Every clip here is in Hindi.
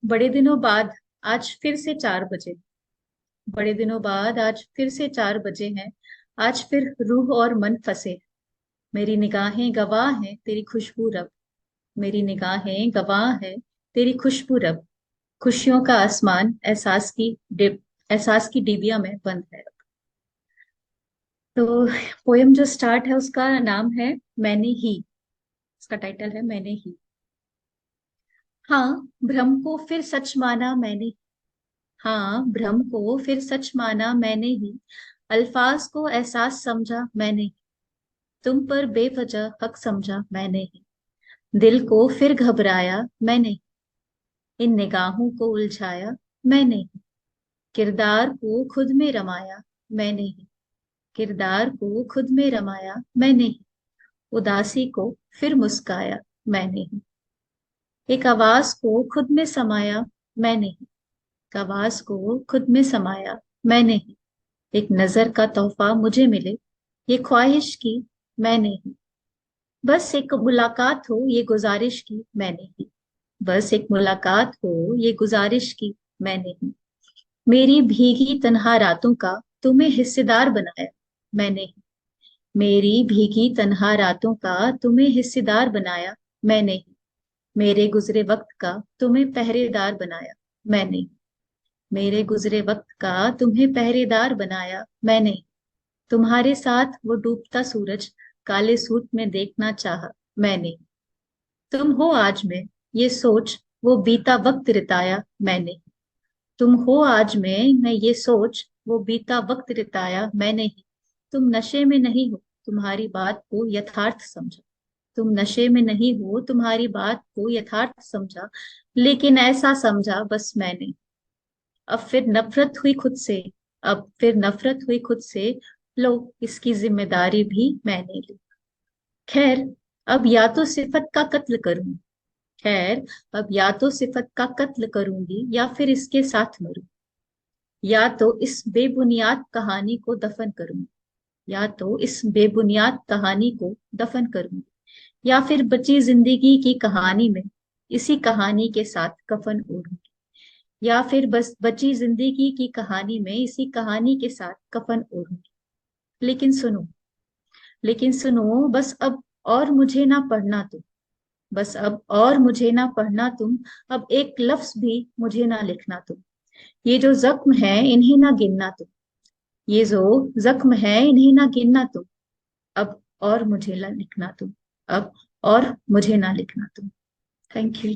बड़े दिनों बाद आज फिर से 4 बजे। बड़े दिनों बाद आज फिर से 4 बजे हैं। आज फिर रूह और मन फंसे। मेरी निगाहें गवाह हैं तेरी खुशबू रब। मेरी निगाहें गवाह हैं तेरी खुशबू रब। खुशियों का आसमान एहसास की डिबिया में बंद है। तो पोयम जो स्टार्ट है उसका नाम है मैंने ही। उसका टाइटल है मैंने ही। हाँ, भ्रम को फिर सच माना मैंने। हाँ, भ्रम को फिर सच माना मैंने ही। अल्फाज को एहसास समझा मैंने ही। तुम पर बेवजह हक समझा मैंने ही। दिल को फिर घबराया मैंने ही। इन निगाहों को उलझाया मैंने ही। किरदार को खुद में रमाया मैंने ही। किरदार को खुद में रमाया मैंने ही। उदासी को फिर मुस्काया मैंने ही। एक आवाज को खुद में समाया मैंने ही। एक आवाज को खुद में समाया मैंने ही। एक नजर का तोहफा मुझे मिले, ये ख्वाहिश की मैंने ही। बस एक मुलाकात हो ये गुजारिश की मैंने ही। बस एक मुलाकात हो ये गुजारिश की मैंने ही। मेरी भीगी तन्हा रातों का तुम्हें हिस्सेदार बनाया मैंने ही। मेरी भीगी तन्हा रातों का तुम्हें हिस्सेदार बनाया मैंने ही। मेरे गुजरे वक्त का तुम्हें पहरेदार बनाया मैंने ही। मेरे गुजरे वक्त का तुम्हें पहरेदार बनाया मैंने ही। तुम्हारे साथ वो डूबता सूरज काले सूट में देखना चाहा मैंने। तुम हो आज में ये सोच वो बीता वक्त रिताया मैंने। तुम हो आज में मैं ये सोच वो बीता वक्त रिताया मैंने। तुम नशे में नहीं हो तुम्हारी बात को यथार्थ समझा। तुम नशे में नहीं हो तुम्हारी बात को यथार्थ समझा। लेकिन ऐसा समझा बस मैंने। अब फिर नफरत हुई खुद से। अब फिर नफरत हुई खुद से। लो, इसकी जिम्मेदारी भी मैंने ली। खैर, अब या तो सिफत का कत्ल करूं। खैर, अब या तो सिफत का कत्ल करूंगी या फिर इसके साथ मरूं। या तो इस बेबुनियाद कहानी को दफन करूंगी। या तो इस बेबुनियाद कहानी को दफन करूंगी। या फिर बची जिंदगी की कहानी में इसी कहानी के साथ कफन ओढ़ूंगी। या फिर बस बची जिंदगी की कहानी में इसी कहानी के साथ कफन ओढ़ूंगी। लेकिन सुनो, लेकिन सुनो, बस अब और मुझे ना पढ़ना तुम। बस अब और मुझे ना पढ़ना तुम। अब एक लफ्ज भी मुझे ना लिखना तुम। ये जो जख्म है इन्हें ना गिनना तुम। ये जो जख्म है इन्हें ना गिनना तुम। अब और मुझे ना लिखना तुम। अब और मुझे ना लिखना तुम। Thank you.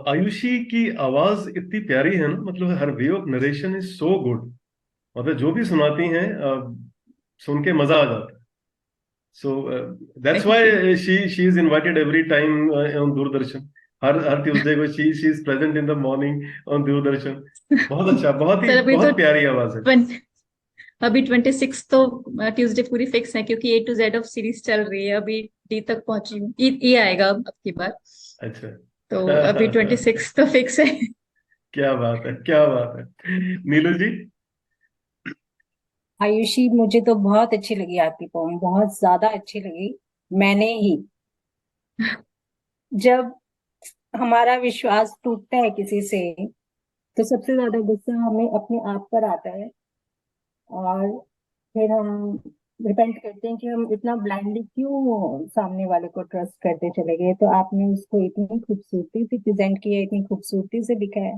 आयुषी की आवाज इतनी प्यारी है ना, मतलब हर way of narration is so good. मतलब जो भी सुनाती हैं, सुन के मजा आ जाता है। So that's thank you. Why she is invited every time on Doordarshan. हर हर ट्यूसडे को she is present in the morning on Doordarshan. बहुत अच्छा, बहुत ही सर अभी तो बहुत प्यारी आवाज है। 20 अभी 26 तो ट्यूसडे पूरी फिक्स है क्योंकि A to Z of series चल रही है। अभी डी तक पहुंची हूँ। ई आएगा अब की बार। अच्छा। तो अभी 26 तो फिक्स है। क्या बात है, क्या बात है। नीलू जी। आयुषी, मुझे तो बहुत अच्छी लगी आपकी पोम, बहुत ज्यादा अच्छी लगी। मैंने ही, जब हमारा विश्वास टूटता है किसी से तो सबसे ज्यादा गुस्सा हमें अपने आप पर आता है। और फिर हम रिपेंट करते हैं कि हम इतना ब्लाइंडली क्यों सामने वाले को ट्रस्ट करते चले गए। तो आपने उसको इतनी खूबसूरती से प्रेजेंट किया, इतनी खूबसूरती से दिखाया,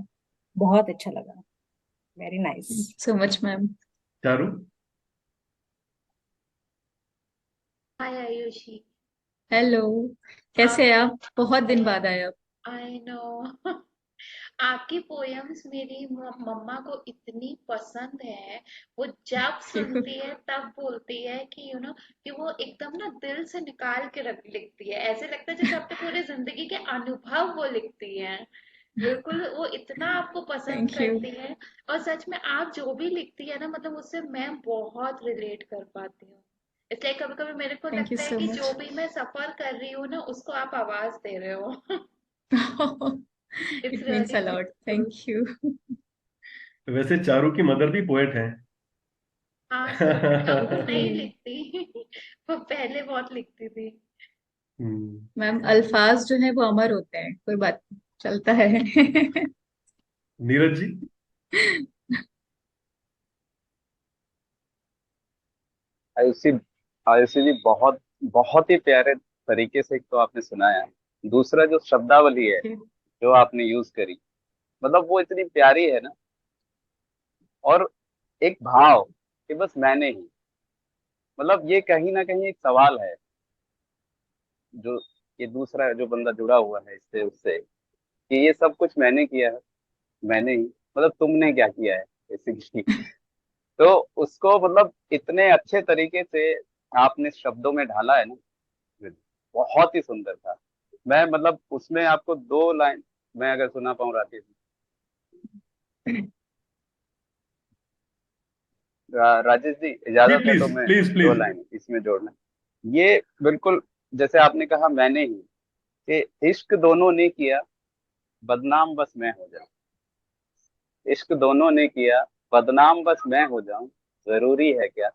बहुत अच्छा लगा। Very nice. So much ma'am. Charu. Hi Ayushi. Hello. कैसे आप हैं आप? बहुत दिन बाद आए आप। I know. आपकी पोयम्स मेरी मम्मा को इतनी पसंद है। वो जब सुनती है तब बोलती है कि कि वो एकदम ना दिल से निकाल के रख लिखती है। ऐसे लगता है जैसे अपने पूरे जिंदगी के अनुभव वो लिखती है। बिल्कुल, वो इतना आपको पसंद थैंक यू। करती है। और सच में आप जो भी लिखती है ना, मतलब उससे मैं बहुत रिलेट कर पाती हूँ। इसलिए कभी कभी मेरे को थैंक यू लगता है सो कि जो मच। भी मैं सफर कर रही हूँ ना, उसको आप आवाज दे रहे हो। It's it means really a lot, beautiful. Thank you. वैसे चारू की मदर भी पोएट हैं। हाँ सच में, अब वो नहीं लिखती। वो पहले बहुत लिखती थी। मैम अल्फाज जो है वो अमर होते हैं, कोई बात नहीं, चलता है। नीरज जी। आयुषी आयुषी जी, बहुत बहुत ही प्यारे तरीके से एक तो आपने सुनाया। दूसरा जो शब्दावली है जो आपने यूज करी, मतलब वो इतनी प्यारी है ना। और एक भाव कि बस मैंने ही, मतलब ये कहीं ना कहीं एक सवाल है जो ये दूसरा जो बंदा जुड़ा हुआ है इससे उससे, कि ये सब कुछ मैंने किया है, मैंने ही, मतलब तुमने क्या किया है बेसिकली। तो उसको मतलब इतने अच्छे तरीके से आपने शब्दों में ढाला है ना, बहुत ही सुंदर था। मैं मतलब उसमें आपको दो लाइन मैं अगर सुना पाऊँ राकेश जी। राजेश जी जी इजाजत है प्लीज तो मैं प्लीज दो प्लीज। लाइन इसमें जोड़ना। ये बिल्कुल जैसे आपने कहा मैंने ही, कि इश्क दोनों ने किया, बदनाम बस मैं हो जाऊं। इश्क दोनों ने किया, बदनाम बस मैं हो जाऊं, जरूरी है क्या।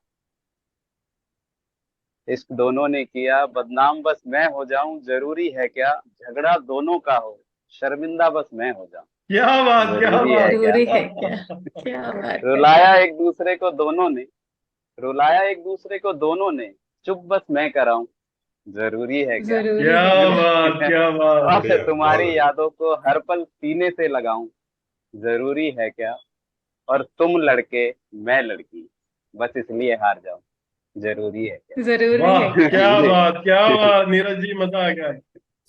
इश्क दोनों ने किया, बदनाम बस मैं हो जाऊं, जरूरी है क्या। झगड़ा दोनों का हो, शर्मिंदा बस मैं हो जाऊं, क्या बात, क्या जरूरी है बात। क्या। जरूरी है क्या, क्या बात है। रुलाया एक दूसरे को दोनों ने, रुलाया एक दूसरे को दोनों ने, चुप बस मैं कराऊं, जरूरी है क्या। जरूरी क्या है क्या। बात, क्या बात। और बढ़िया, बहुत तुम्हारी बढ़िया। यादों को हर पल सीने से लगाऊं, जरूरी है क्या। और तुम लड़के मैं लड़की, बस इसलिए हार जाऊं, जरूरी है जरूरी वाह, है क्या। क्या क्या। बात, क्या बात नीरज जी, मजा आ गया।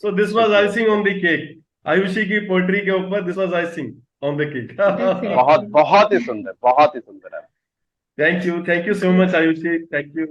सो दिस वाज शुक्रिया आइसिंग ऑन शुक्रिया। The cake. आयुषी की पोएट्री के ऊपर this was icing on the cake. बहुत डेफिनेटली। बहुत ही सुंदर, बहुत ही सुंदर है। थैंक यू सो जी। Much Ayushi, thank you.